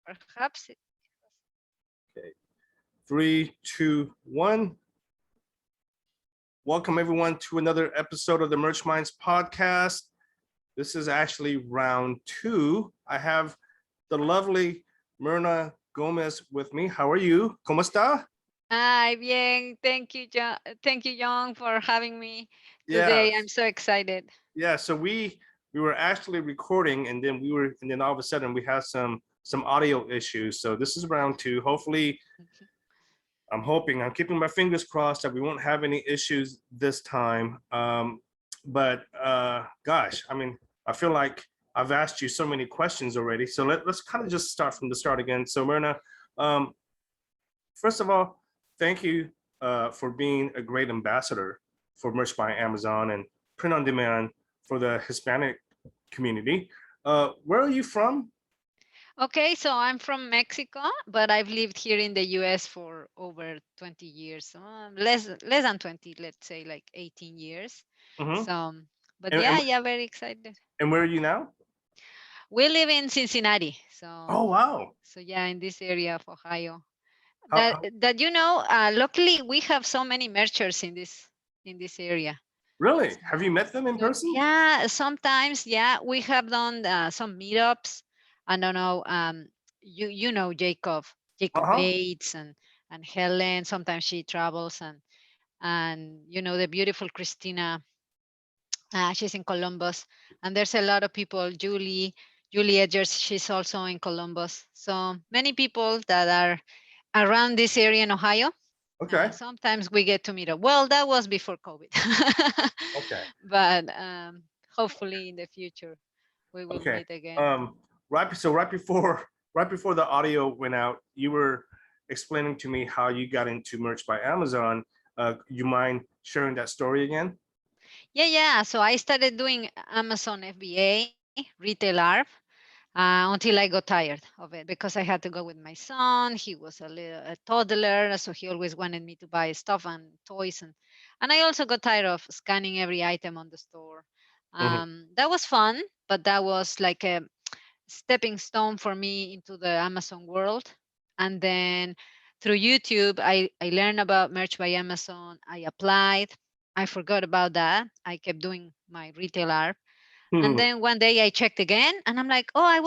Perhaps. Okay. 3, 2, 1. Welcome everyone to another episode of the Merch Minds podcast. This is actually round 2. I have the lovely Myrna Gomez with me. How are you? ¿Cómo está? Hi, bien. Thank you, John. Thank you, Yong, for having me Yeah, today. I'm so excited. yeah. So we were actually recording, and then all of a sudden we had some audio issues. So this is round 2. Hopefully, I'm keeping my fingers crossed that we won't have any issues this time. But gosh, I mean, I feel like I've asked you so many questions already. So let's kind of just start from the start again. So Myrna, first of all, thank you for being a great ambassador for Merch by Amazon and print on demand for the Hispanic community. Where are you from? Okay, so I'm from Mexico, but I've lived here in the US for over 20 years. Less than 20, let's say like 18 years. Mm-hmm. So, but And, yeah, and, yeah, very excited. and where are you now? We live in Cincinnati. Oh, wow. So yeah, in this area of Ohio. How That luckily we have so many merchers in this area. really? Have you met them in So person? yeah, sometimes yeah, we have done some meetups. I don't know. You know Jacob Uh-huh. Bates and Helen. Sometimes she travels and you know the beautiful Christina. She's in Columbus, and there's a lot of people. Julie Edgers. She's also in Columbus. So many people that are around this area in Ohio. Okay. Sometimes we get to meet up. Well, that was before COVID. Okay. But hopefully in the future we will Okay. meet again. Right before the audio went out, you were explaining to me how you got into Merch by Amazon. You mind sharing that story again? Yeah. So I started doing Amazon FBA, retail ARP, until I got tired of it because I had to go with my son. He was a toddler, so he always wanted me to buy stuff and toys, and I also got tired of scanning every item on the store. Mhm. That was fun, but that was like a stepping stone for me into the Amazon world. And then through YouTube, I learned about Merch by Amazon. I applied. I forgot about that. I kept doing my retail art. And then one day I checked again and I'm like, oh, I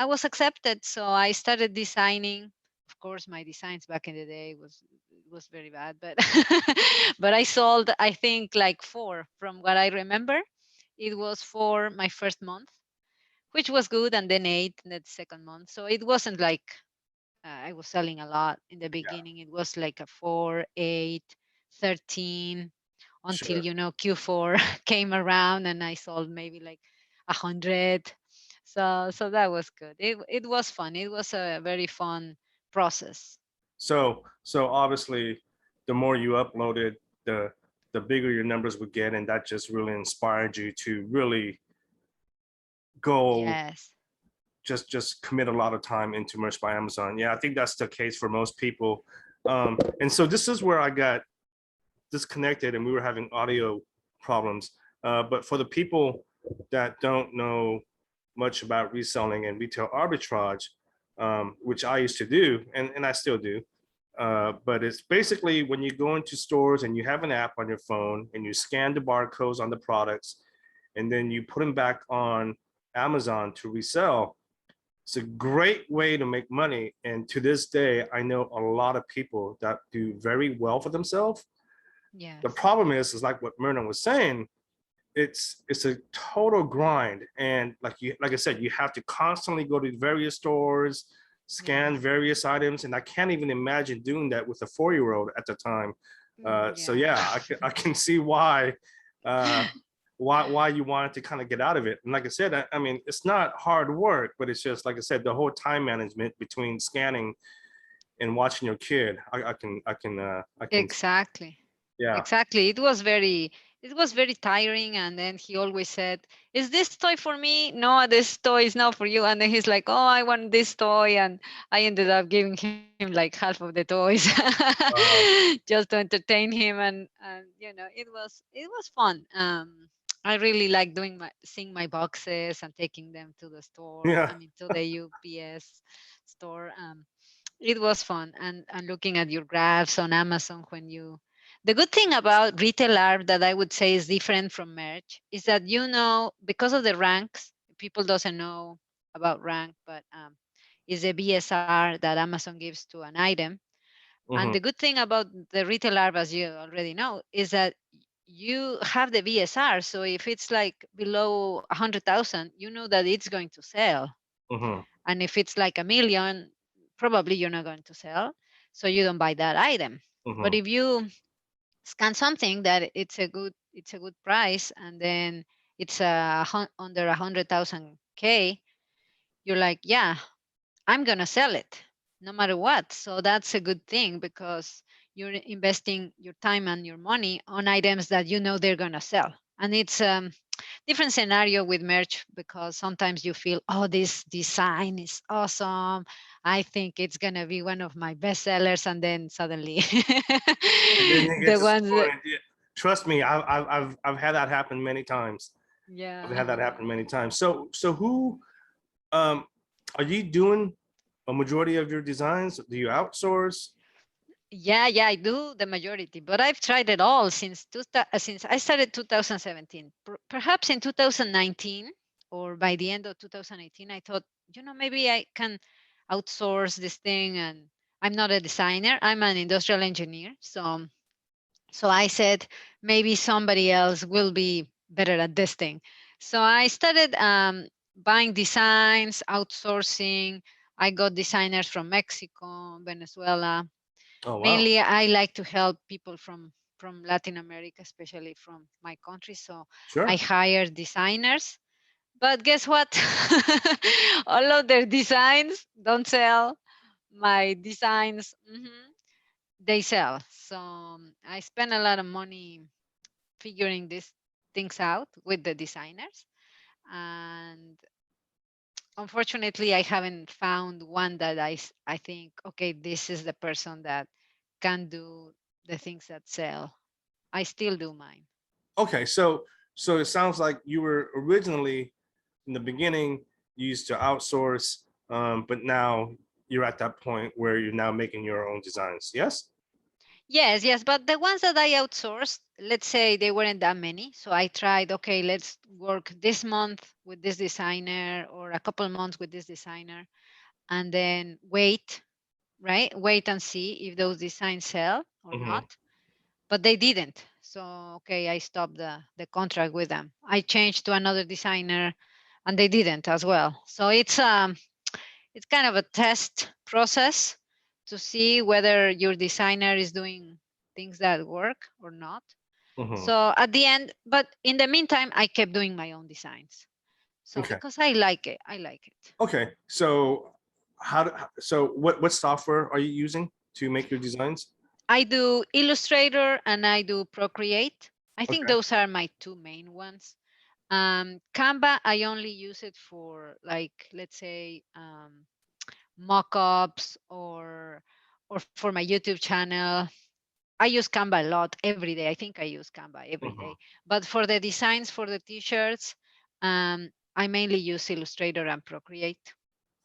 was accepted. So I started designing. Of course, my designs back in the day was very bad, but but I sold, I think, like 4 from what I remember. It was for my first month, which was good, and then 8 in the second month. So it wasn't like I was selling a lot in the Yeah, beginning. It was like a 4, 8, 13 until sure. Q4 came around and I sold maybe like 100. So that was good. It was fun. It was a very fun process. So obviously, the more you uploaded, the bigger your numbers would get, and that just really inspired you to really go Yes. just commit a lot of time into Merch by Amazon. Yeah, I think that's the case for most people. And so this is where I got disconnected and we were having audio problems. But for the people that don't know much about reselling and retail arbitrage, which I used to do, and I still do, but it's basically when you go into stores and you have an app on your phone and you scan the barcodes on the products, and then you put them back on Amazon to resell. It's a great way to make money. And to this day, I know a lot of people that do very well for themselves. The Yes. problem is like what Myrna was saying, it's a total grind. And like I said, you have to constantly go to various stores, scan Yes. various items. And I can't even imagine doing that with a 4-year-old at the time. So Yeah. yeah, I can see why uh, why you wanted to kind of get out of it. And like I said, I mean, it's not hard work, but it's just like I said, the whole time management between scanning and watching your kid. I can, Exactly. yeah. Exactly. It was very tiring. And then he always said, is this toy for me? No, this toy is not for you. And then he's like, oh, I want this toy. And I ended up giving him like half of the toys Uh, just to entertain him. And it was fun. I really like seeing my boxes and taking them to the store. Yeah. I mean, to the UPS store. It was fun, and looking at your graphs on Amazon when you. The good thing about retail art that I would say is different from merch is that because of the ranks, people doesn't know about rank, but is a BSR that Amazon gives to an item. And Hmm. the good thing about the retail ARB, as you already know, is that you have the BSR. So if it's like below 100,000, you know that it's going to sell. Hmm. And if it's like a million, probably you're not going to sell. So you don't buy that item. But Hmm. if you scan something that it's a good price, and then it's under 100,000 K, you're like, yeah, I'm going to sell it no matter what. So that's a good thing because you're investing your time and your money on items that you know they're going to sell. And it's different scenario with merch because sometimes you feel, oh, this design is awesome. I think it's going to be one of my best sellers. And then suddenly And then you get the ones that, disappointed. Yeah. Trust me, I've had that happen many times. I've yeah. had that happen many times. So who um are you doing a majority of your designs? Do you outsource? Yeah, I do the majority, but I've tried it all since I started 2017. Perhaps in 2019 or by the end of 2018, I thought, maybe I can outsource this thing. And I'm not a designer; I'm an industrial engineer. So I said maybe somebody else will be better at this thing. So I started buying designs, outsourcing. I got designers from Mexico, Venezuela. Oh wow. Mainly I like to help people from Latin America, especially from my country. So I Sure. hire designers, but guess what? All of their designs don't sell. My designs, they sell. So I spend a lot of money figuring these things out with the designers, and unfortunately I haven't found one that I think, okay, this is the person that can do the things that sell. I still do mine. Okay, so it sounds like you were originally in the beginning you used to outsource, but now you're at that point where you're now making your own designs. Yes. Yes, but the ones that I outsourced, let's say they weren't that many. So I tried, okay, let's work this month with this designer or a couple months with this designer, and then wait, right? Wait and see if those designs sell or Hmm. not. But they didn't. So okay, I stopped the contract with them. I changed to another designer, and they didn't as well. So it's kind of a test process to see whether your designer is doing things that work or not. Hmm. So at the end, but in the meantime, I kept doing my own designs. So Okay. because I like it, I like it. Okay. So so what software are you using to make your designs? I do Illustrator and I do Procreate. I think Okay. those are my two main ones. Canva, I only use it for, like, let's say, mock-ups or for my YouTube channel. I use Canva a lot every day. I think I use Canva every Hmm. day. But for the designs for the t-shirts, I mainly use Illustrator and Procreate.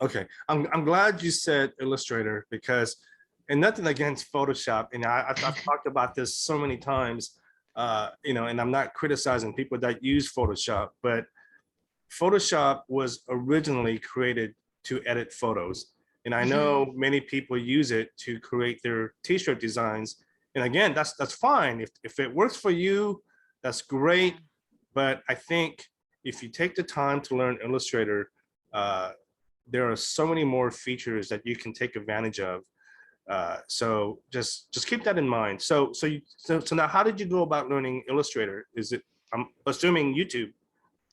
Okay. I'm glad you said Illustrator because, and nothing against Photoshop, and I've talked about this so many times, and I'm not criticizing people that use Photoshop, but Photoshop was originally created to edit photos. And I Mhm. know many people use it to create their t-shirt designs. And again, that's fine. If it works for you, that's Yeah. great. But I think if you take the time to learn Illustrator, uh, there are so many more features that you can take advantage of. So just keep that in mind. So now, how did you go about learning Illustrator? Is it, I'm assuming, YouTube?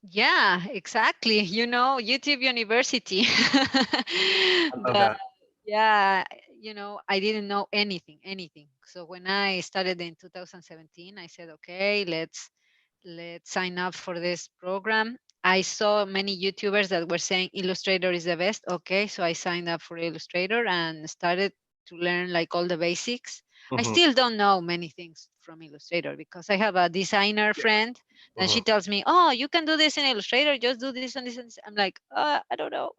Yeah, exactly. YouTube University. I love But that. yeah, I didn't know anything. So when I started in 2017, I said, okay, let's sign up for this program. I saw many YouTubers that were saying Illustrator is the best. Okay, so I signed up for Illustrator and started to learn like all the basics. I Mhm. still don't know many things from Illustrator because I have a designer Yeah. friend and she Mhm. tells me, "Oh, you can do this in Illustrator. Just do this and this and this." I'm like, I don't know.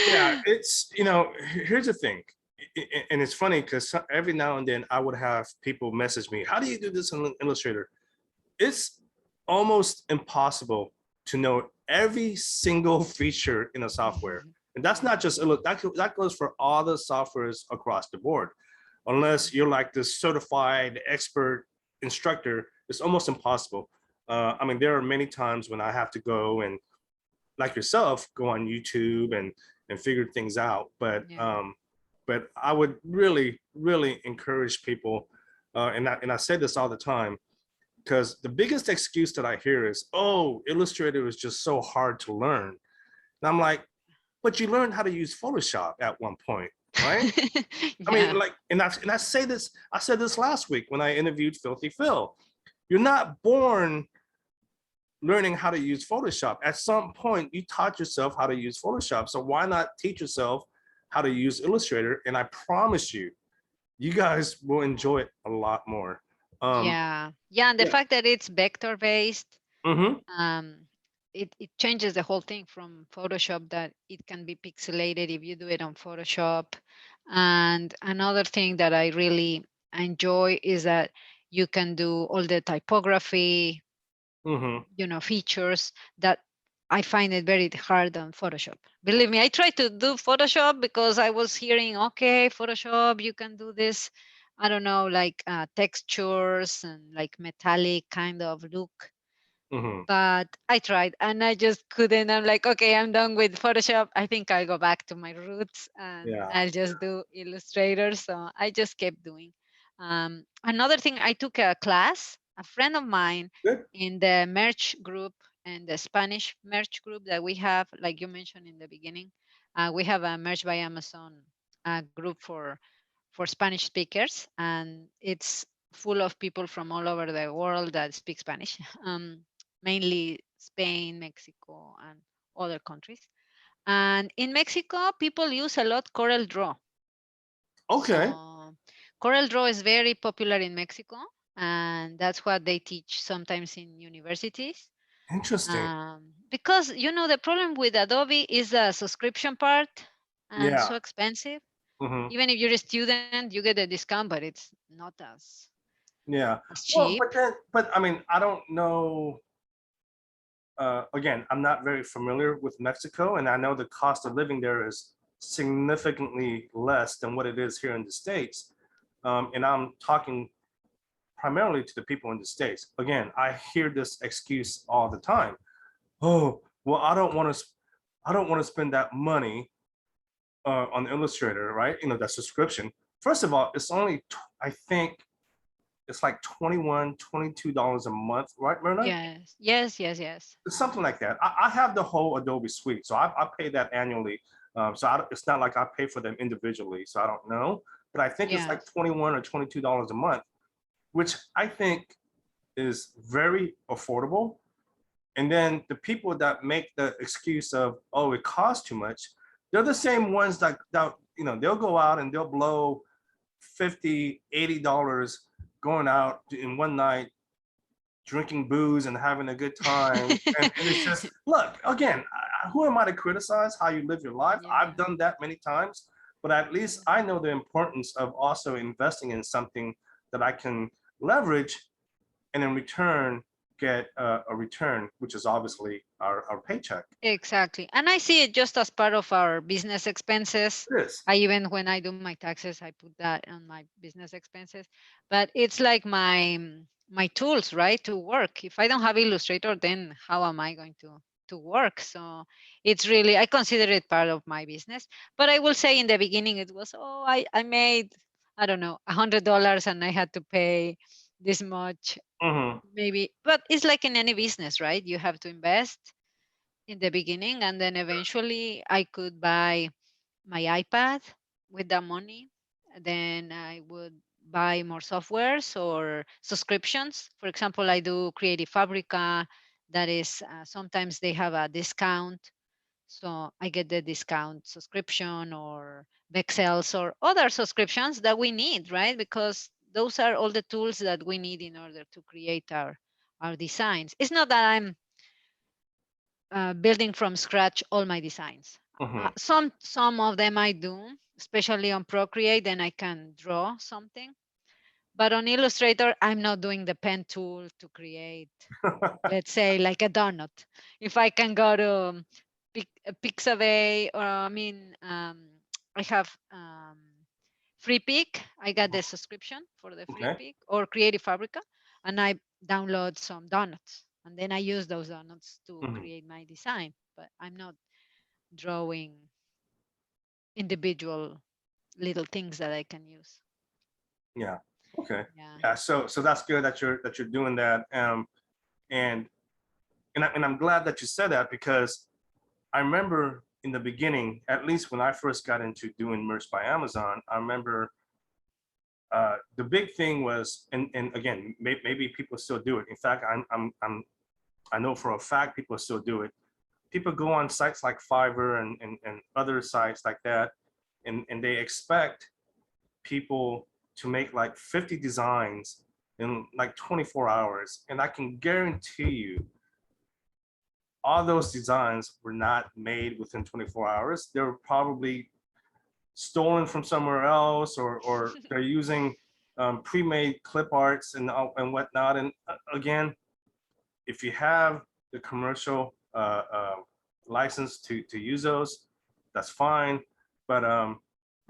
Yeah, it's, here's the thing. And it's funny because every now and then I would have people message me, how do you do this in Illustrator? It's almost impossible to know every single feature in a software. And that's not just, that goes for all the softwares across the board. Unless you're like this certified expert instructor, it's almost impossible. I mean, there are many times when I have to go and, like yourself, go on YouTube and figure things out. Yeah. But I would really, really encourage people, and I say this all the time, because the biggest excuse that I hear is, "Oh, Illustrator is just so hard to learn." And I'm like, "But you learned how to use Photoshop at one point, right?" I mean, Yeah. like, and I say this, I said this last week when I interviewed Filthy Phil. You're not born learning how to use Photoshop. At some point, you taught yourself how to use Photoshop. So why not teach yourself how to use Illustrator? And I promise you, you guys will enjoy it a lot more. Yeah. Yeah. And the Yeah. fact that it's vector based, Mm-hmm. um, it changes the whole thing from Photoshop that it can be pixelated if you do it on Photoshop. And another thing that I really enjoy is that you can do all the typography, Mm-hmm. features that I find it very hard on Photoshop. Believe me, I tried to do Photoshop because I was hearing, okay, Photoshop, you can do this, I don't know, like textures and like metallic kind of look. Mm-hmm. But I tried and I just couldn't. I'm like, okay, I'm done with Photoshop. I think I'll go back to my roots and Yeah. I'll just do Illustrator. So I just kept doing. Another thing, I took a class, a friend of mine Good. in the merch group and the Spanish merch group that we have, like you mentioned in the beginning. We have a Merch by Amazon group for Spanish speakers, and it's full of people from all over the world that speak Spanish, mainly Spain, Mexico, and other countries. And in Mexico, people use a lot Corel Draw. Okay. So Corel Draw is very popular in Mexico, and that's what they teach sometimes in universities. Interesting. Because the problem with Adobe is the subscription part, and Yeah. so expensive. Mm-hmm. Even if you're a student, you get a discount, but it's not Yeah. as Well, cheap. but I mean, I don't know. Again, I'm not very familiar with Mexico, and I know the cost of living there is significantly less than what it is here in the States. And I'm talking primarily to the people in the States. Again, I hear this excuse all the time. Oh, well, I don't want to spend that money on Illustrator, right? That subscription. First of all, it's only, I think it's like $21, $22 a month, right, Myrna? Yes, yes, yes, yes. It's something like that. I have the whole Adobe suite, so I pay that annually. It's not like I pay for them individually, so I don't know. But I think it's like Yes. 21 or $22 a month, which I think is very affordable. And then the people that make the excuse of, oh, it costs too much, they're the same ones that they'll go out and they'll blow 50, $80 going out in one night, drinking booze and having a good time. And it's just, look, again, who am I to criticize how you live your life? I've Yeah. done that many times, but at least I know the importance of also investing in something that I can leverage and in return get a return, which is obviously our paycheck. Exactly. And I see it just as part of our business expenses. It is. I even when I do my taxes, I put that on my business expenses. But it's like my tools, right, to work. If I don't have Illustrator, then how am I going to work? So it's really, I consider it part of my business. But I will say in the beginning it was, oh, I made, I don't know, $100 and I had to pay this much Mm-hmm. maybe. But it's like in any business, right? You have to invest in the beginning, and then eventually I could buy my iPad with that money. Then I would buy more softwares or subscriptions. For example, I do Creative Fabrica. That is, sometimes they have a discount, so I get the discount subscription or VEXELS or other subscriptions that we need, right? Because those are all the tools that we need in order to create our designs. It's not that I'm building from scratch all my designs. Mhm. Some of them I do, especially on Procreate, then I can draw something. But on Illustrator, I'm not doing the pen tool to create, let's say, like a donut. If I can go to Pixabay, or I mean, I have Free Pick. I got the subscription for the Free Okay. Pick or Creative Fabrica, and I download some donuts, and then I use those donuts to Mhm. create my design. But I'm not drawing individual little things that I can use. Yeah. Okay. Yeah. Yeah. So that's good that you're doing that. And I'm glad that you said that, because I remember in the beginning, at least when I first got into doing merch by Amazon, I remember the big thing was, and again, maybe people still do it. In fact, I know for a fact people still do it. People go on sites like Fiverr and other sites like that, and they expect people to make like 50 designs in like 24 hours. And I can guarantee you, all those designs were not made within 24 hours. They were probably stolen from somewhere else, or they're using pre-made clip arts and whatnot. And again, if you have the commercial license to use those, that's fine. But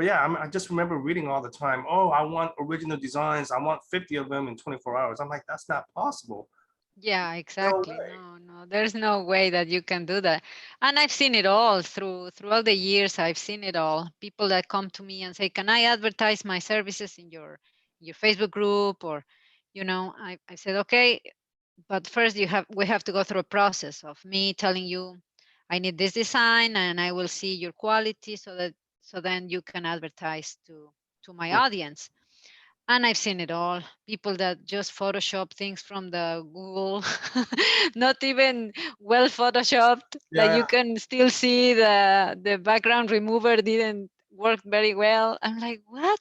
yeah, I just remember reading all the time, oh, I want original designs. I want 50 of them in 24 hours. I'm like, that's not possible. Yeah, No exactly. way. No, there's no way that you can do that. And I've seen it all throughout the years. I've seen it all. People that come to me and say, "Can I advertise my services in your Facebook group?" Or, I said, "Okay, but first we have to go through a process of me telling you, I need this design, and I will see your quality so then you can advertise to my Mm, audience." And I've seen it all. People that just Photoshop things from the Google, not even well Photoshopped. Like yeah. you can still see the background remover didn't work very well. I'm like, what?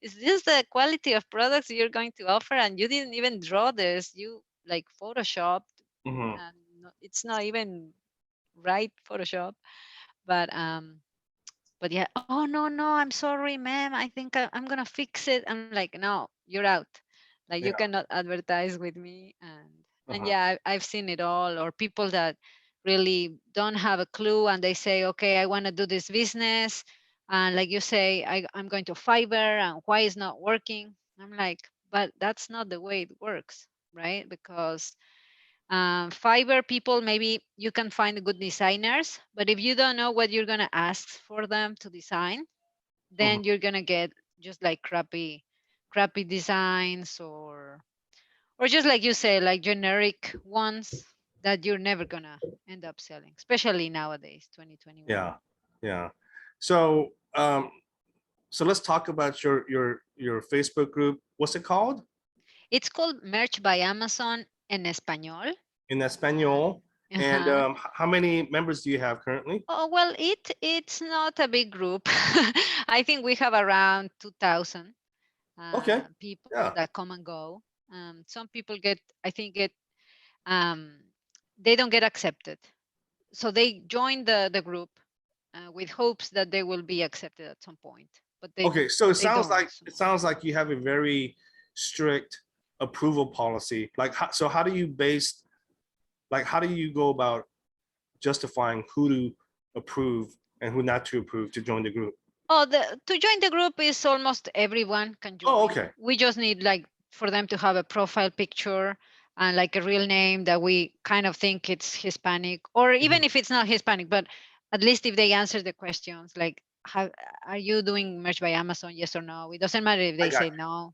Is this the quality of products you're going to offer? And you didn't even draw this. You like Photoshopped, Mhm. and it's not even right Photoshop. But yeah, oh no, I'm sorry, ma'am. I think I'm gonna fix it. I'm like, no, you're out. Like you Yeah. cannot advertise with me. And Uh-huh. yeah, I've seen it all. Or people that really don't have a clue and they say, okay, I want to do this business, and like you say, I'm going to Fiverr, and why is not working? I'm like, but that's not the way it works, right? Because Fiverr people, maybe you can find good designers, but if you don't know what you're going to ask for them to design, Mhm. then you're going to get just like crappy designs, or just like you say, like generic ones that you're never going to end up selling, especially nowadays, 2021. Yeah. Yeah. So so let's talk about your Facebook group. What's it called? It's called Merch by Amazon en Español. In Espanol. And Uh-huh. how many members do you have currently? Oh, well, it's not a big group. I think we have around 2,000 Okay. people Yeah. that come and go. Some people um, they don't get accepted, so they join the group with hopes that they will be accepted at some point, but Okay. So they don't. So. it sounds like you have a very strict approval policy. Like, so how do you base, like, how do you go about justifying who to approve and who not to approve to join the group? Oh, to join the group is almost everyone can Oh, join. okay. We just need like for them to have a profile picture and like a real name that we kind of think it's Hispanic, or even Mhm. if it's not Hispanic, but at least if they answer the questions like, how, are you doing merch by Amazon? Yes or no. It doesn't matter if I they got say no.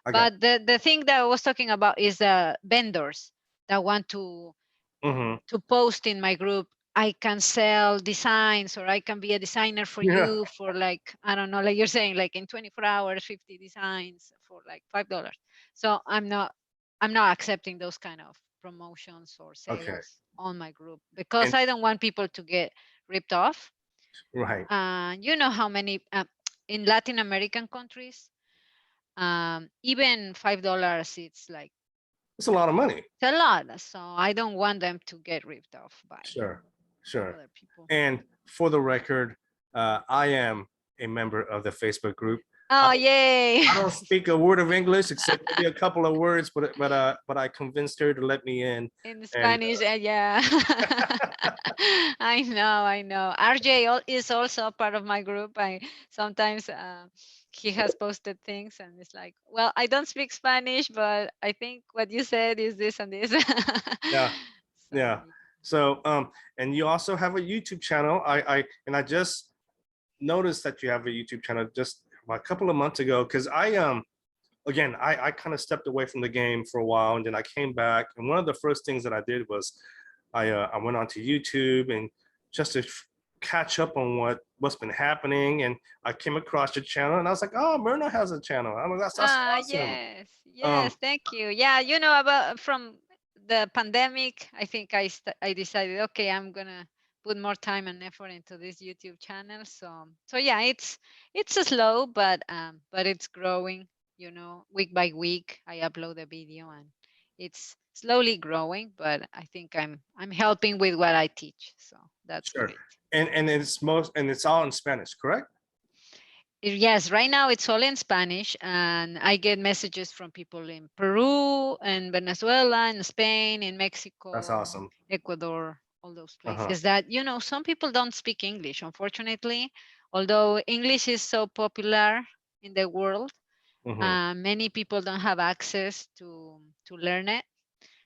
I got But the thing that I was talking about is the vendors that want Mm-hmm. to post in my group. I can sell designs, or I can be a designer for Yeah. you for like, I don't know, like you're saying, like in 24 hours, 50 designs for like $5. So I'm not accepting those kind of promotions or Okay. sales on my group, because And I don't want people to get ripped off. right. You know how many in Latin American countries, Even $5, it's like It's a lot of money. it's a lot. So I don't want them to get ripped off by Sure, sure. other people. And for the record, I am a member of the Facebook group. Oh, yay! I don't speak a word of English except maybe a couple of words, but I convinced her to let me in. In And Spanish, yeah. I know. RJ is also part of my group. I sometimes he has posted things, and it's like, well, I don't speak Spanish, but I think what you said is this and this. yeah, So, yeah. So and you also have a YouTube channel. I just noticed that you have a YouTube channel just a couple of months ago, because again, I kind of stepped away from the game for a while, and then I came back. And one of the first things that I did was I went onto YouTube and just to catch up on what's been happening. And I came across your channel, and I was like, oh, Myrna has a channel. I'm like, that's awesome. yes, Um, yes, thank you. Yeah, about from the pandemic, I think I decided, okay, I'm gonna put more time and effort into this YouTube channel. So yeah, it's a slow, but it's growing. Week by week, I upload a video, and it's slowly growing. But I think I'm helping with what I teach, so that's sure. great. And it's all in Spanish, correct? Yes, right now it's all in Spanish, and I get messages from people in Peru and Venezuela and Spain, in That's Mexico, awesome. Ecuador, all those Uh-huh. places that, some people don't speak English, unfortunately, although English is so popular in the world. Mm-hmm. Many people don't have access to learn it.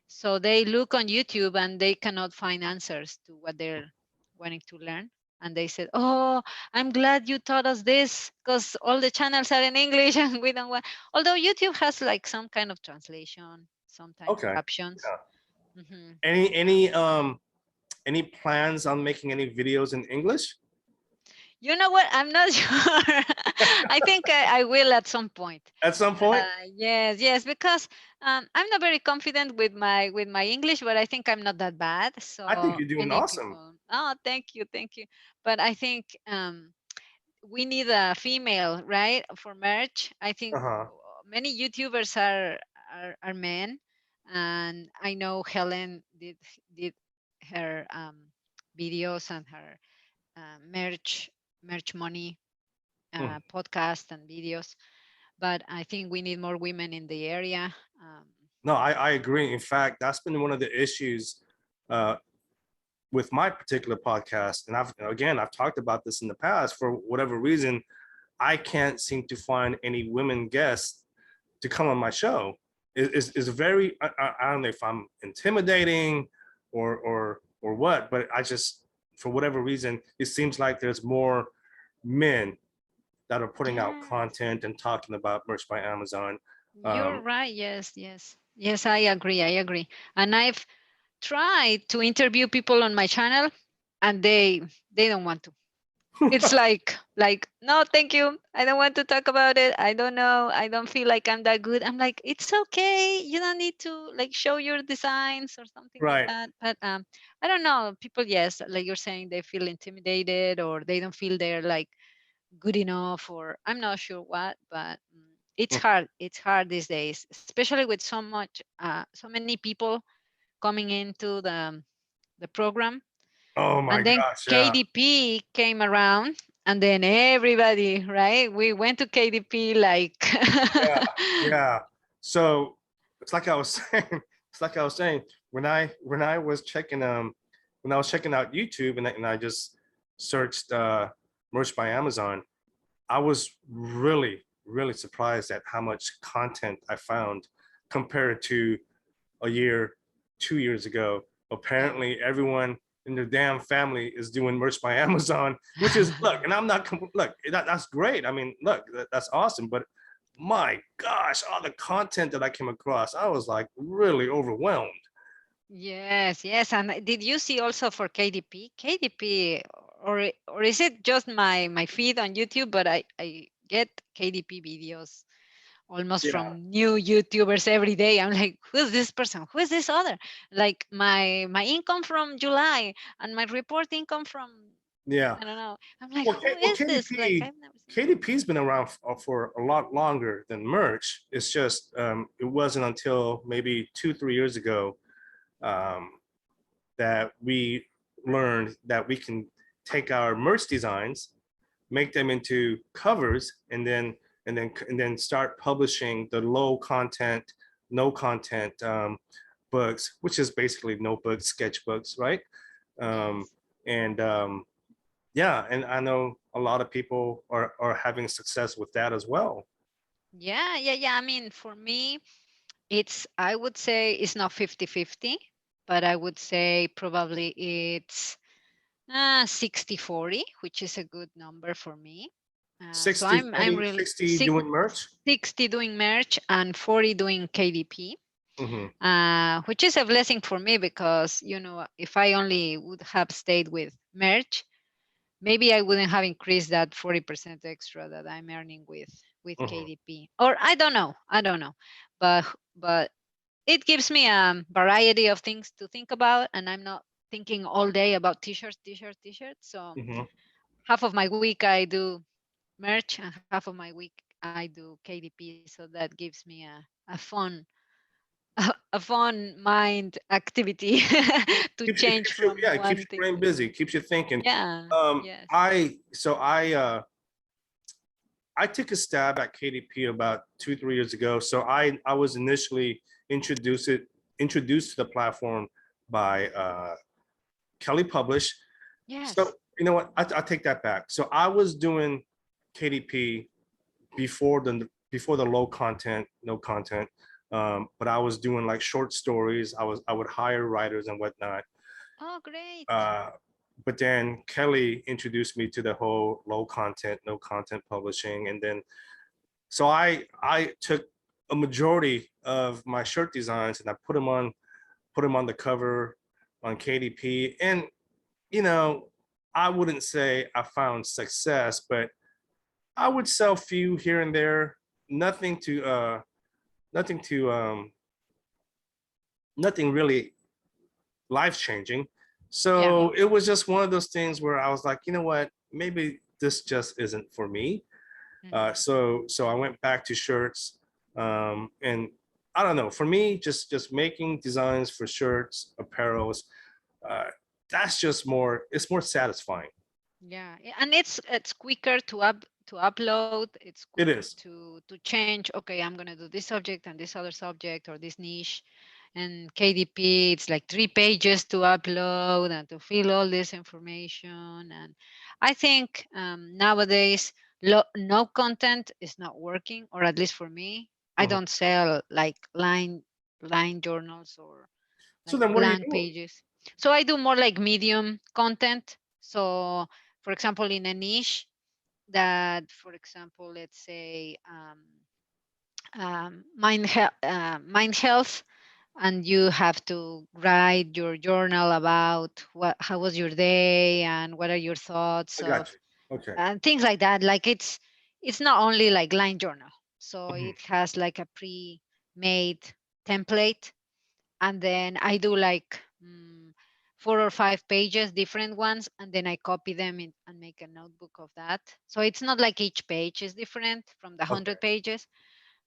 So they look on YouTube and they cannot find answers to what they're wanting to learn. And they said, "Oh, I'm glad you taught us this, because all the channels are in English and we don't want." Although YouTube has like some kind of translation, sometimes Okay. captions. Yeah. Hmm. Any plans on making any videos in English? You know what? I'm not sure. I think I will at some point. At some point? Yes, yes, because I'm not very confident with my English, but I think I'm not that bad. I think So you're doing many awesome. people. Oh, thank you, thank you. But I think we need a female, right, for merch. I think Uh-huh. many YouTubers are men, and I know Helen did her videos and her merch money Hmm. podcast and videos, but I think we need more women in the area. No, I agree. In fact, that's been one of the issues uh, with my particular podcast. And I've talked about this in the past. For whatever reason, I can't seem to find any women guests to come on my show. Is very, I don't know if I'm intimidating or what, but I just, for whatever reason, it seems like there's more men that are putting out Yes, content and talking about merch by Amazon. you're right. Yes, yes, yes. I agree. I agree. And I've tried to interview people on my channel, and they don't want to. It's like no, thank you. I don't want to talk about it. I don't know. I don't feel like I'm that good. I'm like, it's okay. You don't need to like show your designs or something like Right. that. But I don't know. People, yes, like you're saying, they feel intimidated, or they don't feel they're like good enough, or I'm not sure what. But it's hard. It's hard these days, especially with so many people coming into the program. Oh my And then gosh, yeah. KDP came around, and then everybody, right? We went to KDP like Yeah, yeah. So it's like I was saying, it's like I was saying, when I was checking when I was checking out YouTube, and I just searched merch by Amazon, I was really surprised at how much content I found compared to a year, 2 years ago. Apparently, everyone in their damn family is doing merch by Amazon, which is, look, and I'm not, look, that's great. I mean, look, that's awesome. But my gosh, all the content that I came across, I was like really overwhelmed. Yes, yes. And did you see also for KDP? KDP, or is it just my feed on YouTube? But I get KDP videos almost Yeah. from new YouTubers every day. I'm like, who's this person? Who is this other? Like my income from July and my report income from Yeah. I don't know. I'm like, Well, who is this? Like, KDP I've never seen. KDP's been around for a lot longer than merch. It's just it wasn't until maybe 2-3 years ago um, that we learned that we can take our merch designs, make them into covers, and then start publishing the low content, no content books, which is basically notebooks, sketchbooks, right? Um, Yes. and yeah, and I know a lot of people are having success with that as well. Yeah, yeah, yeah. I mean, for me, I would say it's not 50-50, but I would say probably it's 60-40, which is a good number for me. So 60 I'm doing really 60 doing merch. 60 doing merch and 40 doing KDP, Hmm. which is a blessing for me because, if I only would have stayed with merch, maybe I wouldn't have increased that 40% extra that I'm earning with Hmm. KDP. Or I don't know. But it gives me a variety of things to think about, and I'm not thinking all day about t-shirts, t-shirts, t-shirts. So Hmm. half of my week I do merch and half of my week I do KDP. So that gives me a fun a fun mind activity to change from Yeah, it keeps one your thing brain to the busy, keeps you thinking. yeah. Yes. I took a stab at KDP about 2-3 years ago. So I was initially introduced to the platform by Kelly Publish. So Yes. you know what? I take that back. So I was doing KDP before the low content, no content. But I was doing like short stories. I would hire writers and whatnot. Oh, great. Uh, but then Kelly introduced me to the whole low content, no content publishing, and then so I took a majority of my shirt designs and I put them on the cover on KDP, and you know I wouldn't say I found success, but I would sell few here and there, nothing to nothing to nothing really life changing. Yeah. So it was just one of those things where I was like, you know what, maybe this just isn't for me. Hmm. So I went back to shirts, and I don't know. For me, just making designs for shirts, apparels, uh, that's just more. It's more satisfying. Yeah, and it's quicker to upload. It's It quicker is. to change. Okay, I'm gonna do this subject and this other subject or this niche. And KDP, it's like 3 pages to upload and to fill all this information. And I think nowadays no content is not working, or at least for me. I Mhm. don't sell like line journals or So like then, what are you blank doing? pages. So I do more like medium content. So, for example, in a niche that, for example, let's say mind health, and you have to write your journal about how was your day and what are your thoughts I of got you. Okay. and things like that. Like it's not only like line journal. So Mhm. it has like a pre-made template, and then I do like 4 or 5 pages, different ones, and then I copy them and make a notebook of that. So it's not like each page is different from the Okay. 100 pages,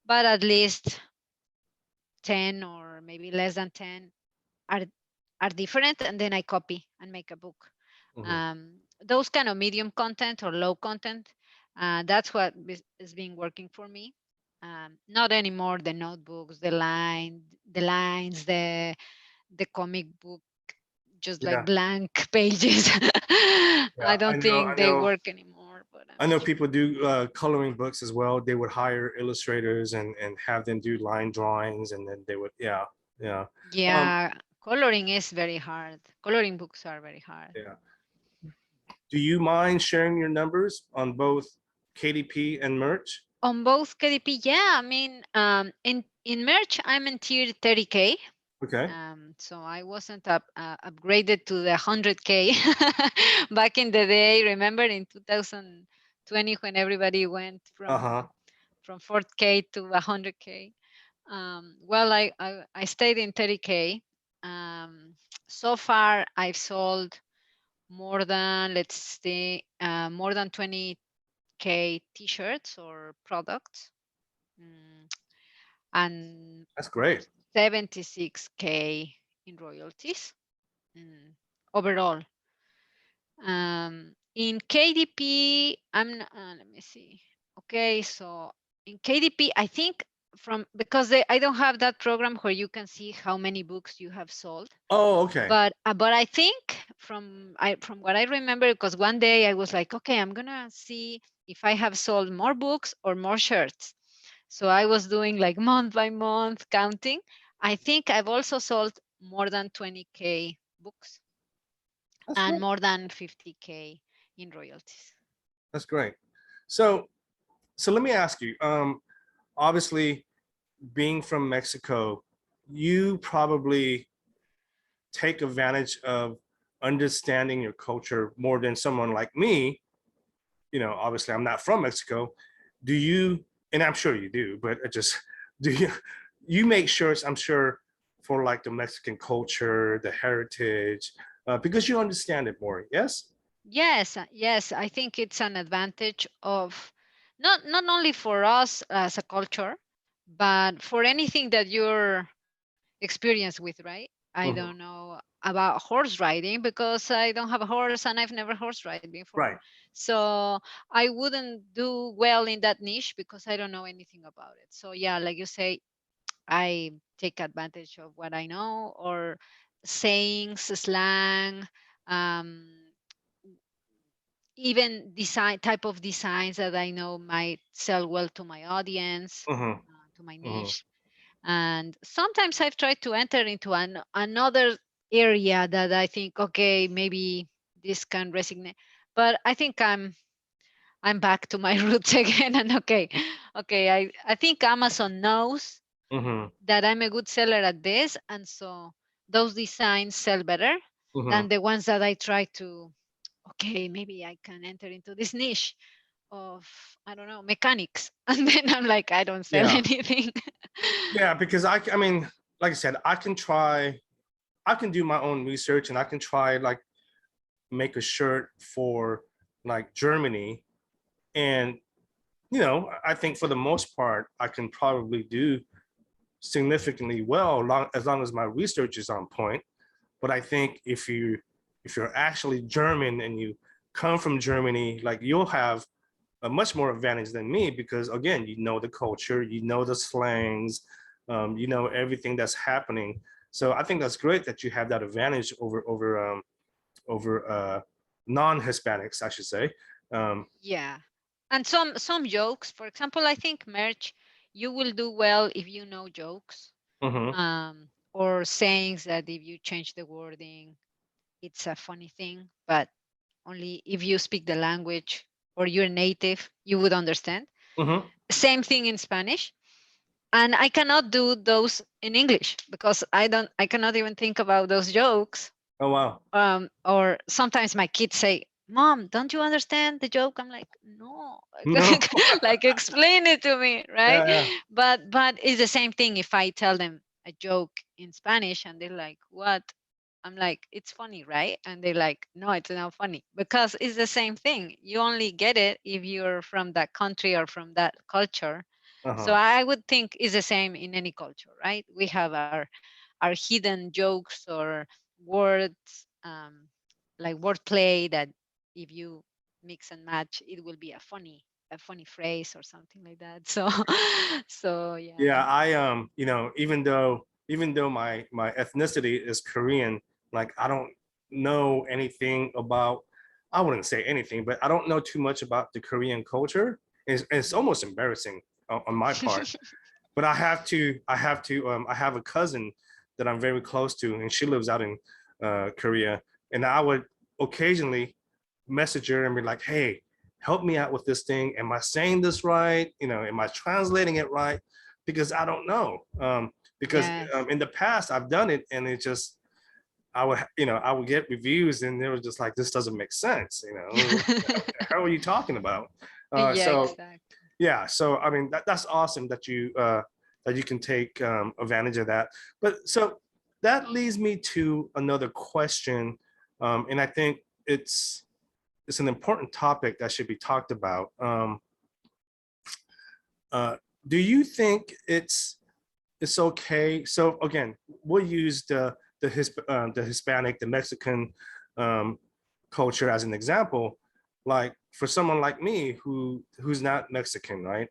but at least 10 or maybe less than 10 are are different, and then I copy and make a book. Mhm. Those kind of medium content or low content, that's what is being working for me. Not anymore the notebooks, the lines, the comic book, just like Yeah. blank pages. Yeah. I I don't know. think I they know. work anymore, but I know people do coloring books as well. They would hire illustrators and have them do line drawings, and then they would, yeah, yeah. Um, yeah, coloring is very hard. Coloring books are very hard. yeah. Do you mind sharing your numbers on both KDP and merch? On both KDP, yeah. I mean, in merch, I'm in tier 30K. Okay. So I wasn't upgraded to the 100K back in the day. Remember in 2020 when everybody went Uh-huh. from 4K to 100K. Well, I stayed in 30K. So far, I've sold more than, let's see, more than 20K t-shirts or products, and That's great. 76K in royalties, overall. In KDP, let me see. Okay, so in KDP, I think because I don't have that program where you can see how many books you have sold. Oh, okay. But I think from what I remember, because one day I was like, okay, I'm gonna see if I have sold more books or more shirts. So I was doing like month by month counting. I think I've also sold more than 20K books That's and great. more than 50K in royalties. That's great. So let me ask you, obviously being from Mexico, you probably take advantage of understanding your culture more than someone like me. You know, obviously I'm not from Mexico. Do you, and I'm sure you do, but it just, do you make sure, I'm sure, for like the Mexican culture, the heritage, because you understand it more, yes? Yes, yes, I think it's an advantage of not only for us as a culture, but for anything that you're experienced with, right? I Mhm. don't know about horse riding because I don't have a horse and I've never horse ride before. Right. So I wouldn't do well in that niche because I don't know anything about it. So yeah, like you say, I take advantage of what I know, or sayings, slang, um, even design type of designs that I know might sell well to my audience, Mhm. to my Mhm. niche. And sometimes I've tried to enter into another area that I think, okay, maybe this can resonate. But I think I'm back to my roots again. And okay, I think Amazon knows Mhm. that I'm a good seller at this, and so those designs sell better Mhm. than the ones that I try to. Okay, maybe I can enter into this niche of, I don't know, mechanics, and then I'm like, I don't sell Yeah. anything. Yeah, because I mean, like I said, I can do my own research and I can try like make a shirt for like Germany. And, you know, I think for the most part, I can probably do significantly well as long as my research is on point. But I think if you're actually German and you come from Germany, like you'll have a much more advantage than me because again, you know the culture, you know the slangs, you know everything that's happening. So I think that's great that you have that advantage over non-Hispanics, I should say. Yeah. And some jokes, for example, I think merch, you will do well if you know jokes, Mhm. or sayings that if you change the wording, it's a funny thing, but only if you speak the language or you're native, you would understand. Mhm. Same thing in Spanish. And I cannot do those in English because I cannot even think about those jokes. Oh wow. Or sometimes my kids say, Mom, don't you understand the joke? I'm like, no. No. Like, explain it to me, right? Yeah. But it's the same thing if I tell them a joke in Spanish and they're like, what? I'm like, it's funny, right? And they're like, no, it's not funny, because it's the same thing. You only get it if you're from that country or from that culture. So Uh-huh. I would think it's the same in any culture, right? We have our hidden jokes or words, like wordplay, that if you mix and match, it will be a funny phrase or something like that. So so yeah. Yeah, you know, even though my ethnicity is Korean, like I don't know anything about, I wouldn't say anything, but I don't know too much about the Korean culture. It's Mhm. almost embarrassing on my part. But I have a cousin that I'm very close to, and she lives out in Korea, and I would occasionally message her and be like, "Hey, help me out with this thing. Am I saying this right? You know, am I translating it right? Because I don't know. Because Yes. in the past I've done it, and it just I would get reviews, and they were just like, this doesn't make sense. You know, what the hell are you talking about? Yeah, So exactly. yeah, so I mean that's awesome that you can take advantage of that. But so that leads me to another question, and I think it's an important topic that should be talked about. Do you think it's okay? So again, we'll use the Hispanic, the Mexican culture as an example. Like for someone like me who's not Mexican, right?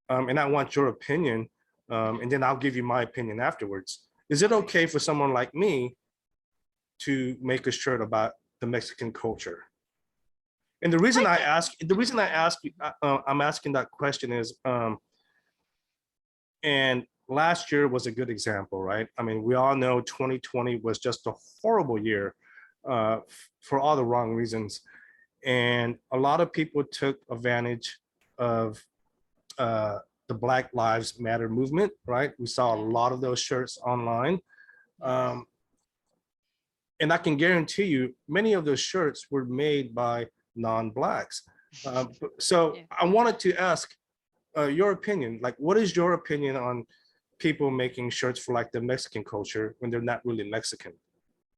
And I want your opinion, and then I'll give you my opinion afterwards. Is it okay for someone like me to make a shirt about the Mexican culture? And the reason I'm asking that question is, and last year was a good example, right? I mean, we all know 2020 was just a horrible year for all the wrong reasons. And a lot of people took advantage of the Black Lives Matter movement, right? We saw a lot of those shirts online. And I can guarantee you, many of those shirts were made by non-Blacks. So I wanted to ask your opinion. Like, what is your opinion on people making shirts for like the Mexican culture when they're not really Mexican?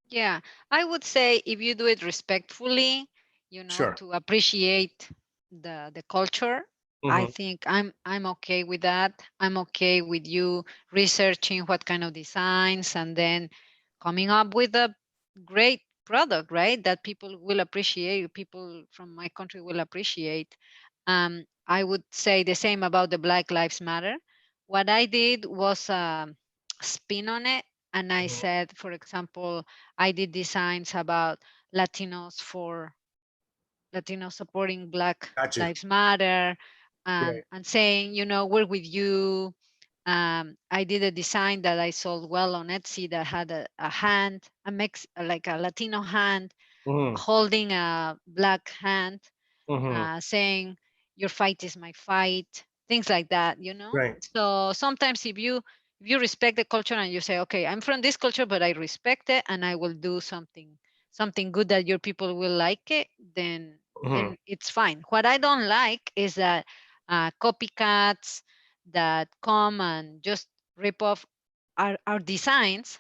Yeah, I would say if you do it respectfully, you know, Sure. to appreciate the culture, I think I'm okay with that. I'm okay with you researching what kind of designs and then coming up with a great product, right? That people will appreciate, people from my country will appreciate. I would say the same about the Black Lives Matter. What I did was spin on it, and I said, for example, I did designs about Latinos for Latinos supporting Black Gotcha. Lives Matter, Right. and saying, you know, we're with you. I did a design that I sold well on Etsy that had a hand, like a Latino hand, holding a Black hand, saying, your fight is my fight, things like that, you know. Right. So sometimes if you respect the culture and you say, okay, I'm from this culture, but I respect it and I will do something good that your people will like it, then it's fine. What I don't like is that copycats that come and just rip off our designs,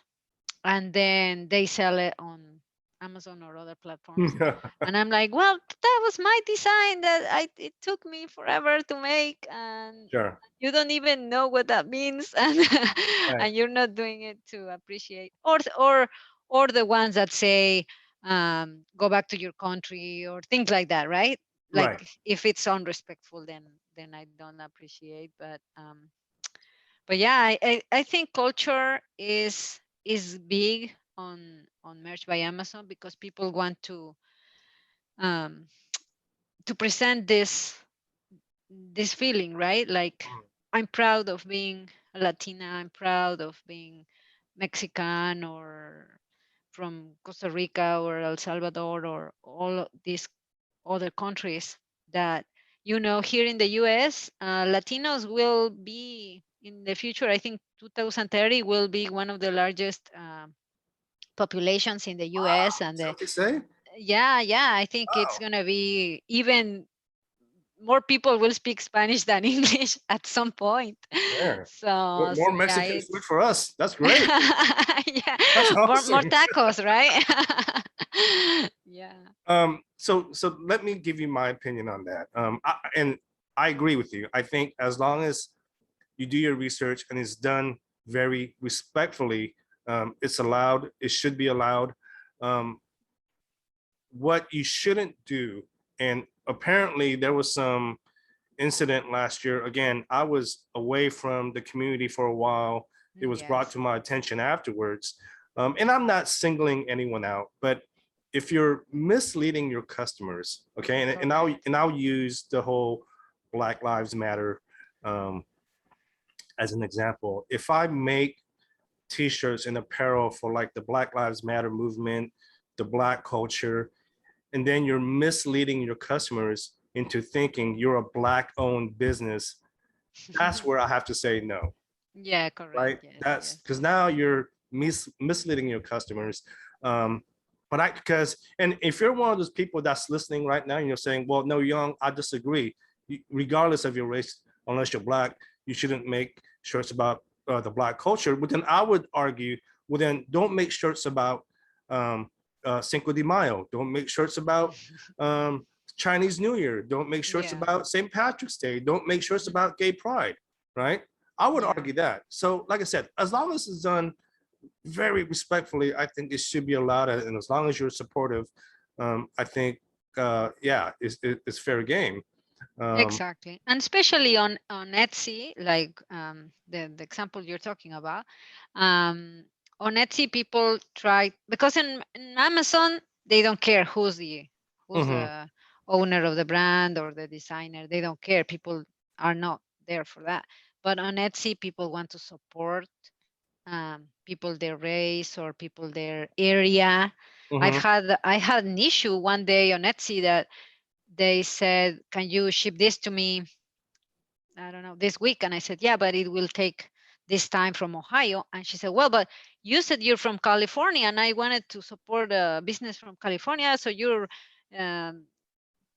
and then they sell it on Amazon or other platforms. And I'm like, well, that was my design that it took me forever to make, and Sure. you don't even know what that means, and Right. and you're not doing it to appreciate, or the ones that say, go back to your country or things like that, right? Right. Like if it's unrespectful, then I don't appreciate. But yeah, I think culture is big on merch by Amazon, because people want um to present this feeling, right? Like, I'm proud of being a Latina, I'm proud of being Mexican or from Costa Rica or El Salvador or all of these other countries that, you know, here in the US, Latinos will be in the future, I think 2030 will be one of the largest populations in the US. And Is that what they say? yeah, I think it's Wow. going to be even more people will speak Spanish than English at some point. Yeah. So More yeah, Mexican food for us. That's great. yeah, That's more awesome. tacos, right? Yeah. So let me give you my opinion on that. And I agree with you. I think as long as you do your research and it's done very respectfully, it's allowed. It should be allowed. What you shouldn't do, and apparently there was some incident last year. Again, I was away from the community for a while. It was brought Yes. to my attention afterwards. And I'm not singling anyone out, but if you're misleading your customers, okay, and I'll use the whole Black Lives Matter as an example. If I make t-shirts and apparel for like the Black Lives Matter movement, the Black culture, and then you're misleading your customers into thinking you're a Black owned business, that's where I have to say no. Yeah, correct. Right? Yes, That's yes. because now you're misleading your customers. But because, and if you're one of those people that's listening right now and you're saying, well, no, Young, I disagree. Regardless of your race, unless you're Black, you shouldn't make shirts about the Black culture. But then I would argue, well, then don't make shirts about Cinco de Mayo. Don't make shirts about Chinese New Year. Don't make shirts Yeah. about St. Patrick's Day. Don't make shirts about gay pride, right? I would Yeah. argue that. So, like I said, as long as it's done very respectfully, I think it should be allowed. And as long as you're supportive, I think, yeah, it's fair game. Exactly, and especially on Etsy, like the example you're talking about, um, on Etsy people try, because in Amazon they don't care who's Mhm, the owner of the brand or the designer. They don't care. People are not there for that. But on Etsy, people want to support people their race or people their area. mhm. I had an issue one day on Etsy that they said, "Can you ship this to me? I don't know, this week?" And I said, "Yeah, but it will take this time from Ohio." And she said, "Well, but you said you're from California, and I wanted to support a business from California, so you're um,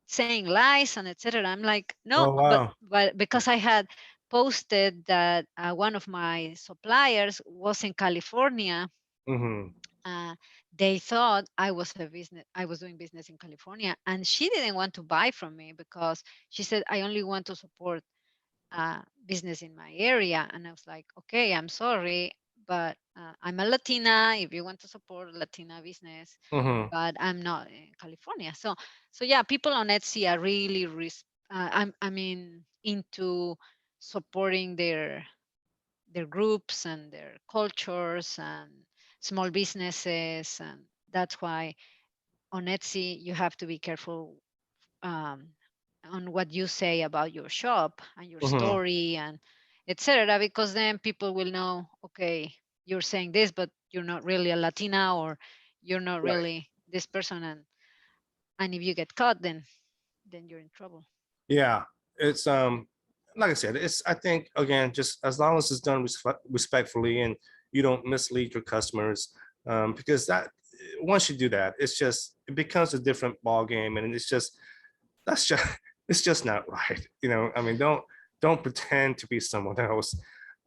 saying lies and etc." I'm like, "No, Oh, wow. but because I had posted that one of my suppliers was in California." Mhm, uh, they thought I was doing business in California, and she didn't want to buy from me because she said, "I only want to support business in my area." And I was like, "Okay, I'm sorry, but I'm a Latina. If you want to support Latina business, mhm, but I'm not in California." So yeah, people on Etsy are really I mean into supporting their groups and their cultures and small businesses, and that's why on Etsy you have to be careful um, on what you say about your shop and your mhm. story and etc., because then people will know, okay, you're saying this but you're not really a Latina, or you're not Right. really this person, and if you get caught, then you're in trouble. Yeah, it's like I said, it's I think again, just as long as it's done respectfully and you don't mislead your customers, because that once you do that, it's just it becomes a different ball game, and it's just that's just it's just not right. I mean, don't pretend to be someone else.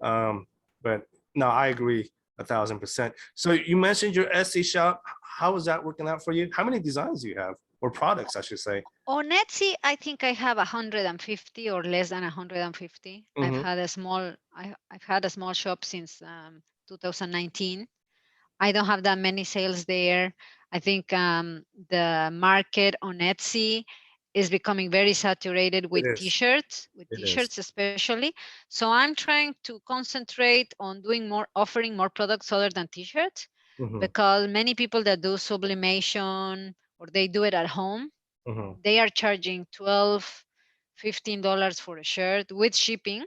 Um, but no, I agree 1,000%. So you mentioned your Etsy shop. How is that working out for you? How many designs do you have, or products, I should say? On Etsy, I think I have 150 or less than 150. Mm-hmm. I've had a small shop since 2019. I don't have that many sales there. I think the market on Etsy is becoming very saturated It is. with It is. t-shirts especially. So I'm trying to concentrate on offering more products other than t-shirts, Mm-hmm. because many people that do sublimation or they do it at home, Mm-hmm. they are charging 12, $15 for a shirt with shipping,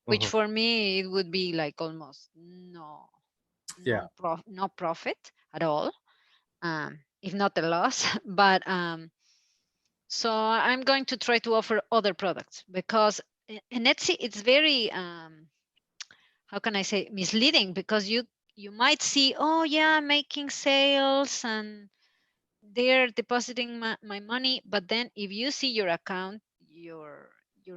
which Mm-hmm. for me it would be like almost Yeah. no profit at all, if not a loss. But so I'm going to try to offer other products, because in Etsy it's very how can I say, misleading, because you might see, oh yeah, making sales and they're depositing my money, but then if you see your account, your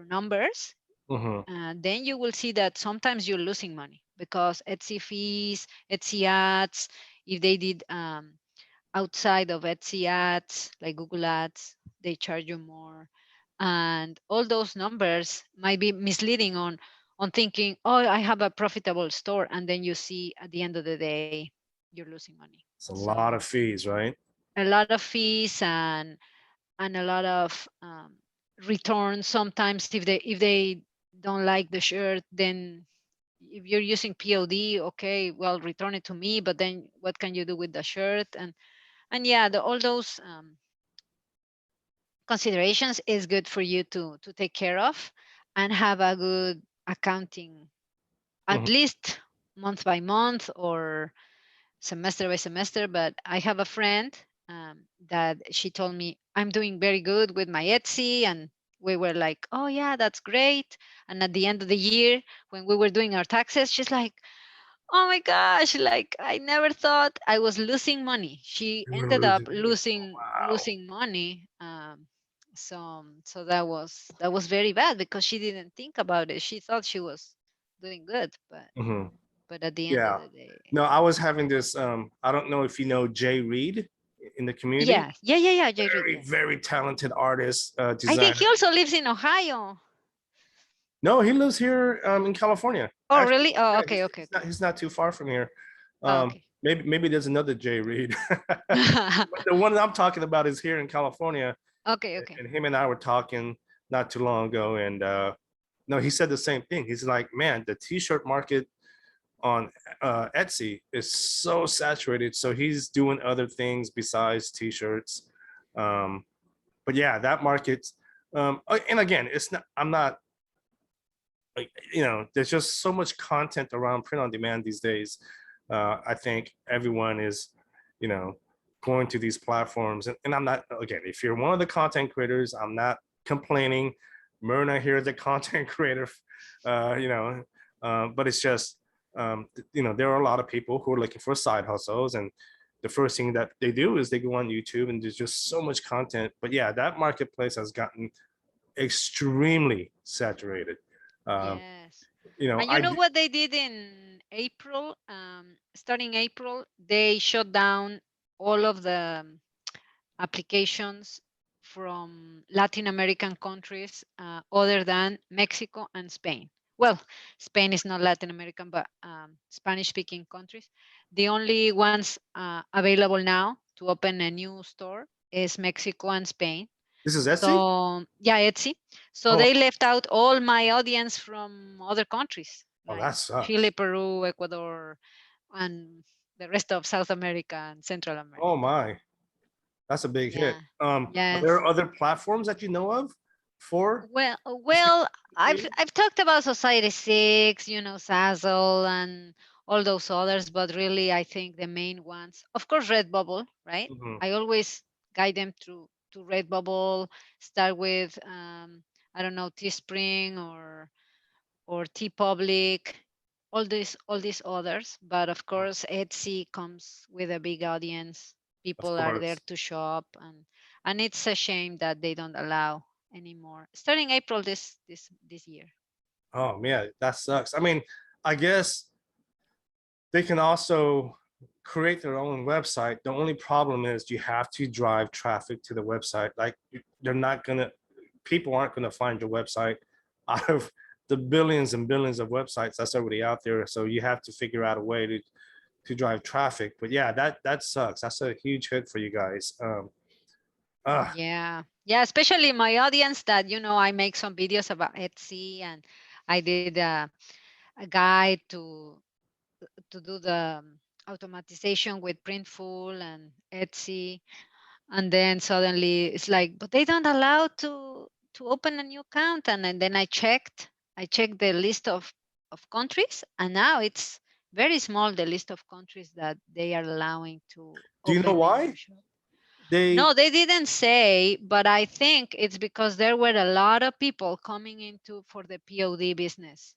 numbers, Mm-hmm. then you will see that sometimes you're losing money because Etsy fees, Etsy ads, if they did outside of Etsy ads, like Google ads, they charge you more. And all those numbers might be misleading on thinking, oh, I have a profitable store. And then you see at the end of the day, you're losing money. It's a lot So of fees, right? a lot of fees and a lot of returns. Sometimes if they don't like the shirt, then if you're using POD, okay, well, return it to me. But then what can you do with the shirt? And yeah, all those considerations is good for you to take care of and have a good accounting, at Mm-hmm. least month by month or semester by semester. But I have a friend that she told me, I'm doing very good with my Etsy. And we were like, oh, yeah, that's great. And at the end of the year, when we were doing our taxes, she's like, oh my gosh, like I never thought I was losing money. She You were ended up losing money. Wow. losing money. So that was very bad because she didn't think about it. She thought she was doing good, but Mm-hmm. but at the end of Yeah. the day, No, I was having this. I don't know if you know Jay Reed. in the community. Yeah. Very, very talented artist, I designer. think he also lives in Ohio. No, he lives here in California. Oh, Actually, really? Oh, yeah, okay. he's not too far from here. Okay. Maybe there's another Jay Reed. But the one that I'm talking about is here in California. Okay. And him and I were talking not too long ago, and no, he said the same thing. He's like, man, the t-shirt market on Etsy is so saturated. So he's doing other things besides t-shirts. But yeah, that market. And again, it's not. I'm not. Like, there's just so much content around print on demand these days. I think everyone is, going to these platforms, and I'm not. Again, if you're one of the content creators, I'm not complaining. Myrna here is a content creator, but it's just, there are a lot of people who are looking for side hustles, and the first thing that they do is they go on YouTube, and there's just so much content. But yeah, that marketplace has gotten extremely saturated. Yes. And you I know what they did in April? Starting April, they shut down all of the applications from Latin American countries other than Mexico and Spain. Well, Spain is not Latin American, but Spanish-speaking countries. The only ones available now to open a new store is Mexico and Spain. This is Etsy? So yeah, Etsy. So Oh. they left out all my audience from other countries, Oh, like that sucks. Chile, Peru, Ecuador, and the rest of South America and Central America. Oh my, that's a big hit. Are Yes. there other platforms that you know of for? Well, I've talked about Society 6, Sazzle and all those others, but really I think the main ones, of course, Redbubble, right? Mhm. I always guide them to Redbubble. Start with I don't know, Teespring or TeePublic, all these others. But of course, Etsy comes with a big audience. People are there to shop, and it's a shame that they don't allow anymore. Starting April this year. Oh man, that sucks. I mean, I guess they can also create their own website. The only problem is you have to drive traffic to the website. Like people aren't gonna find your website out of the billions and billions of websites that's already out there. So you have to figure out a way to drive traffic. But yeah, that sucks. That's a huge hit for you guys. Yeah, especially my audience that I make some videos about Etsy, and I did a guide to do the automatization with Printful and Etsy, and then suddenly it's like, but they don't allow to open a new account, and then I checked the list of countries, and now it's very small, the list of countries that they are allowing to Do you know open the why? new shop. No, they didn't say, but I think it's because there were a lot of people coming into for the POD business,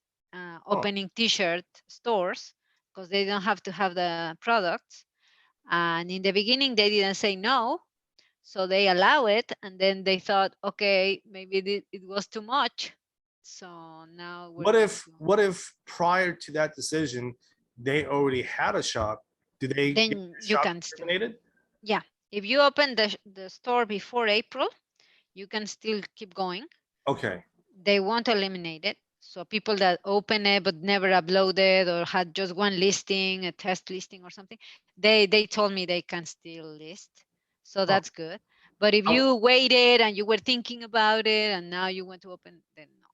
opening T-shirt stores because they don't have to have the products. And in the beginning, they didn't say no, so they allow it, and then they thought, okay, maybe it was too much. So now what if prior to that decision they already had a shop? Do they then get you shop can still, terminated? yeah. If you open the store before April, you can still keep going. Okay. They won't eliminate it. So people that open it but never uploaded or had just one listing, a test listing or something, they told me they can still list. So that's good. But if you waited and you were thinking about it and now you want to open, then no.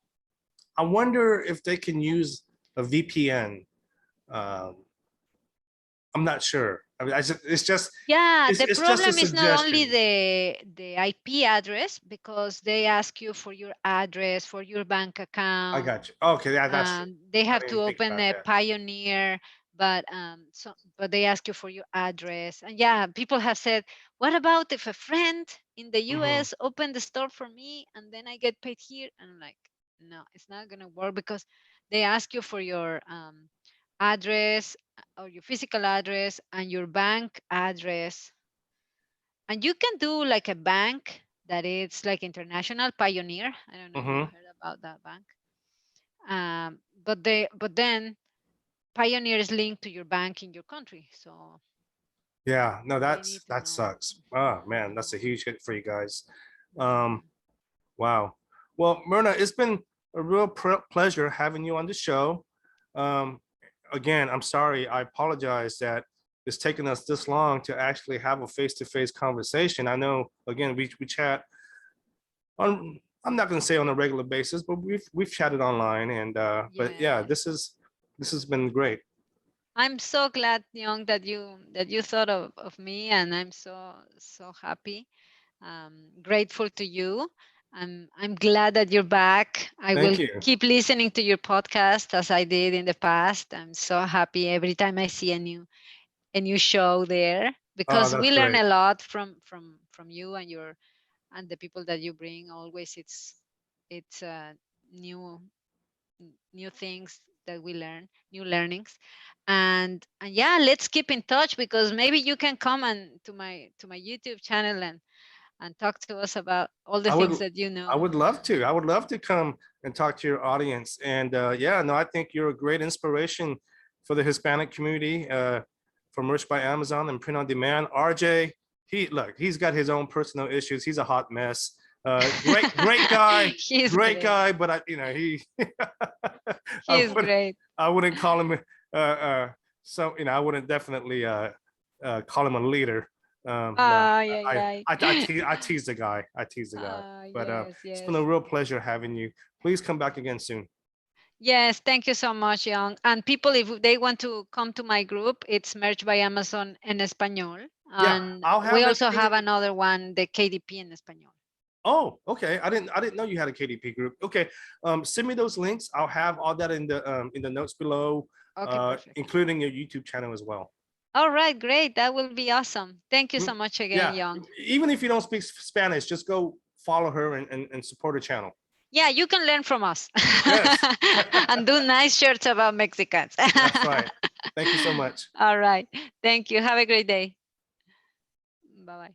I wonder if they can use a VPN. I'm not sure. I mean, it's just the it's just a problem is not only suggestion. the IP address, because they ask you for your address, for your bank account. I got you. Okay, yeah, that's true. They I have didn't to think open about a that. Pioneer, but but they ask you for your address. And yeah, people have said, what about if a friend in the US opened the store for me and then I get paid here? And I'm like, no, it's not gonna work, because they ask you for your address or your physical address and your bank address. And you can do like a bank that it's like International Pioneer. I don't know if you heard about that bank. But then Pioneer is linked to your bank in your country. So Yeah, no, We need to that know. sucks. Oh man, that's a huge hit for you guys. Yeah. Wow. Well, Myrna, it's been a real pleasure having you on the show. Um, again, I'm sorry. I apologize that it's taken us this long to actually have a face-to-face conversation. I know, again, we chat on, I'm not going to say on a regular basis, but we've chatted online, and but yeah, Yes. this has been great. I'm so glad, Yong, that you thought of me, and I'm so happy. Grateful to you. I'm glad that you're back. I will Thank you. keep listening to your podcast as I did in the past. I'm so happy every time I see a new show there, Oh, because that's we learn great. a lot from you and your and the people that you bring. Always it's new new things that we learn, new learnings. And yeah, let's keep in touch, because maybe you can come and to my YouTube channel and talk to us about all the I things would that you I know. would love to. I would love to come and talk to your audience. And yeah, no, I think you're a great inspiration for the Hispanic community, for Merch by Amazon and Print on Demand. RJ, he's got his own personal issues. He's a hot mess. Great He's great. guy, but I He's would great. I wouldn't call him so I wouldn't definitely call him a leader. No, Yeah, yeah. I tease the guy. I tease the guy. But Yes, it's been yes. a real pleasure having you. Please come back again soon. Yes, thank you so much, Young. And people, if they want to come to my group, it's Merch by Amazon en Español. Yeah, And I'll we have also everything. have another one, the KDP en Español. Oh, okay. I didn't know you had a KDP group. Okay, send me those links. I'll have all that in the notes below, Okay, perfect. including your YouTube channel as well. All right, great. That will be awesome. Thank you so Mm, much again, yeah, Young. even if you don't speak Spanish, just go follow her and support her channel. Yeah, you can learn from us. Yes. And do nice shirts about Mexicans. That's right. Thank you so much. All right. Thank you. Have a great day. Bye bye.